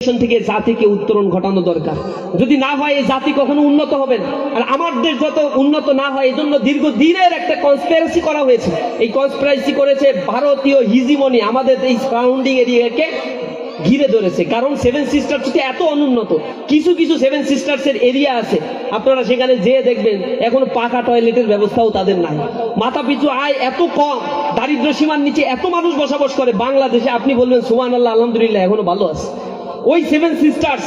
থেকে জাতিকে উত্তরণ ঘটানো দরকার। যদি না হয় এই জাতি কখনো উন্নত হবে না। আর আমার দেশ যত উন্নত না হয়, এই জন্য দীর্ঘদিনের একটা কনস্পিরেসি করা হয়েছে। এই কনস্পিরেসি করেছে ভারতীয় হিজিমনি আমাদের এই সারাউন্ডিং এরিয়াকে ঘিরে ধরেছে। কারণ সেভেন সিস্টার্স এত অনুন্নত, কিছু কিছু সেভেন সিস্টার্স এর এরিয়া আছে, আপনারা সেখানে যেয়ে দেখবেন এখনো পাকা টয়লেটের ব্যবস্থাও তাদের নাই। মাথা পিছু আয় এত কম, দারিদ্র সীমার নিচে এত মানুষ বসবাস করে বাংলাদেশে, আপনি বলবেন সুবহানাল্লাহ আলহামদুলিল্লাহ এখনো ভালো আছে। ওই সেভেন সিস্টার্স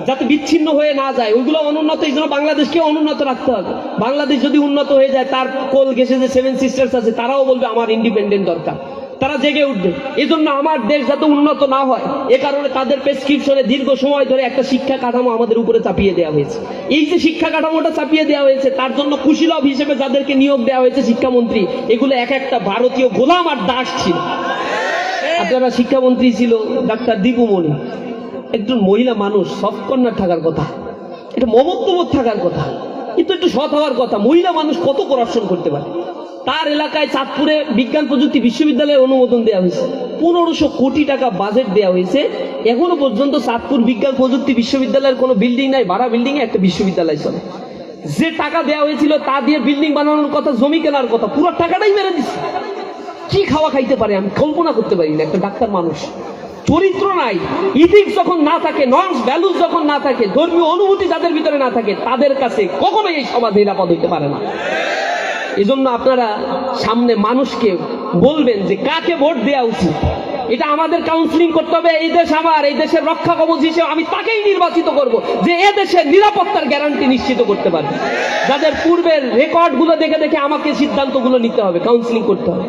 যাতে বিচ্ছিন্ন হয়ে না যায়, ওইগুলো অনুন্নত, এই জন্য বাংলাদেশকে অনুন্নত রাখতে হবে। বাংলাদেশ যদি উন্নত হয়ে যায়, তার কোল ঘেঁষে যে সেভেন সিস্টার্স আছে তারাও বলবে আমার ইন্ডিপেন্ডেন্ট দরকার, তারা জেগে উঠবে। এই জন্য আমার দেশ যাতে উন্নত না হয়, এ কারণে তাদের প্রেসক্রিপশনে দীর্ঘ সময় ধরে একটা শিক্ষা কাঠামো আমাদের উপরে চাপিয়ে দেওয়া হয়েছে। এই যে শিক্ষা কাঠামোটা চাপিয়ে দেওয়া হয়েছে, তার জন্য কুশীলব হিসেবে যাদেরকে নিয়োগ দেওয়া হয়েছে শিক্ষামন্ত্রী, এগুলো এক একটা ভারতীয় গোলাম আর দাস ছিল। আপনারা শিক্ষামন্ত্রী ছিল ডাক্তার দীপুমণি, একজন মহিলা মানুষ, সফট কর্নার থাকার কথা, এটা মমত্ববোধ থাকার কথা, কিন্তু একটু সৎ হওয়ার কথা। মহিলা মানুষ কত করাপশন করতে পারে। তার এলাকায় চাঁদপুরে বিজ্ঞান প্রযুক্তি বিশ্ববিদ্যালয়ের অনুমোদন দেওয়া হয়েছে, 1500 কোটি টাকা বাজেট দেওয়া হয়েছে। এখনো পর্যন্ত চাঁদপুর বিজ্ঞান প্রযুক্তি বিশ্ববিদ্যালয়ের কোনো বিল্ডিং নাই, ভাড়া বিল্ডিং এ একটা বিশ্ববিদ্যালয় চলে। যে টাকা দেওয়া হয়েছিল তা দিয়ে বিল্ডিং বানানোর কথা, জমি কেনার কথা, পুরো টাকাটাই মেরে দিচ্ছে। কি খাওয়া খাইতে পারে আমি কল্পনা করতে পারি না। একটা ডাক্তার মানুষ, চরিত্র নাই, ইথিক্স যখন না থাকে, নর্মস ভ্যালুস যখন না থাকে, ধর্মীয় অনুভূতি যাদের ভিতরে না থাকে, তাদের কাছে কখনোই এই সমাজ নিরাপদ হইতে পারে না। এজন্য আপনারা সামনে মানুষকে বলবেন যে কাকে ভোট দেওয়া উচিত, এটা আমাদের কাউন্সিলিং করতে হবে। এই দেশ আমার, এই দেশের রক্ষা কবচ হিসেবে আমি তাকেই নির্বাচিত করব যে এ দেশের নিরাপত্তার গ্যারান্টি নিশ্চিত করতে পারবে। যাদের পূর্বের রেকর্ডগুলো দেখে দেখে আমাকে সিদ্ধান্তগুলো নিতে হবে, কাউন্সিলিং করতে হবে।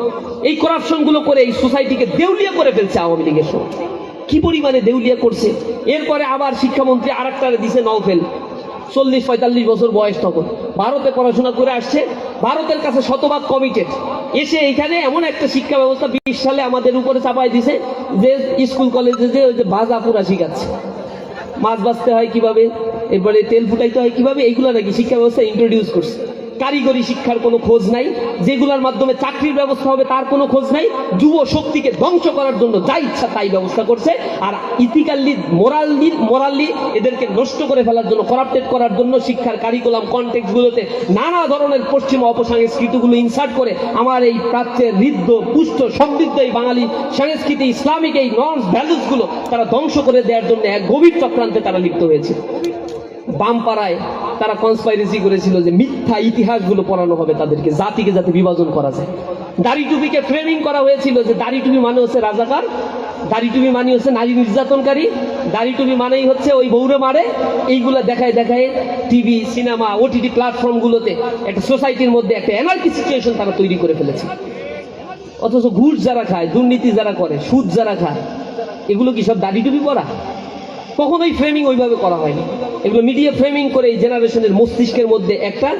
এই করাপশনগুলো করে এই সোসাইটিকে দেউলিয়া করে ফেলছে আওয়ামী লীগের সময়, কি পরিমাণে দেউলিয়া করছে। এরপরে আবার শিক্ষামন্ত্রী আরেকটা দিছে নওফেল, 40-45 বছর বয়স, তখন ভারতে পড়াশোনা করে আসছে, ভারতের কাছে শতভাগ কমিটেড। এসে এখানে এমন একটা শিক্ষা ব্যবস্থা 20 সালে আমাদের উপরে চাপাই দিছে যে স্কুল কলেজে যে ওই যে ভাজা পুরা শিখাচ্ছে, মাছ বাছতে হয় কিভাবে, এরপরে তেল ফুটাইতে হয় কিভাবে, এইগুলো নাকি শিক্ষা ব্যবস্থা ইন্ট্রোডিউস করছে। কারিগরি শিক্ষার কোনো খোঁজ নাই, যেগুলোর মাধ্যমে চাকরির ব্যবস্থা হবে তার কোনো খোঁজ নাই। যুব শক্তিকে ধ্বংস করার জন্য যা ইচ্ছা তাই ব্যবস্থা করছে। আর ইথিক্যালি মোরালি এদেরকে নষ্ট করে ফেলার জন্য, করাপ্টেড করার জন্য শিক্ষার কারিকুলাম কনটেক্সটগুলোতে নানা ধরনের পশ্চিমা অপসংস্কৃতিগুলো ইনসার্ট করে আমার এই প্রাচ্যের ঋদ্ধ পুষ্ট সমৃদ্ধ এই বাঙালি সংস্কৃতি, ইসলামিক এই নর্মস ভ্যালুসগুলো তারা ধ্বংস করে দেওয়ার জন্য এক গভীর চক্রান্তে তারা লিপ্ত হয়েছে। বামপাড়ায় তারা কনস্পাইরেসি করেছিল যে মিথ্যা ইতিহাসগুলো পড়ানো হবে তাদেরকে, জাতিকে যাতে বিভাজন করা যায়। দাড়ি টুপিকে ফ্রেমিং করা হয়েছিল যে দাড়ি টুপি মানে হচ্ছে রাজাকার, দাড়ি টুপি মানে হচ্ছে নারী নির্যাতনকারী, দাড়ি টুপি মানেই হচ্ছে ওই বউরে মারে। এইগুলো দেখায় দেখায় টিভি, সিনেমা, ওটিটি প্ল্যাটফর্মগুলোতে একটা সোসাইটির মধ্যে একটা এনার্কি সিচুয়েশন তারা তৈরি করে ফেলেছে। অথচ ঘুষ যারা খায়, দুর্নীতি যারা করে, সুদ যারা খায়, এগুলো কি সব দাড়ি টুপি পরা? কখনোই ফ্রেমিং ওইভাবে করা হয়নি। এগুলো মিডিয়া ফ্রেমিং করে এই জেনারেশনের মস্তিষ্কের মধ্যে একটা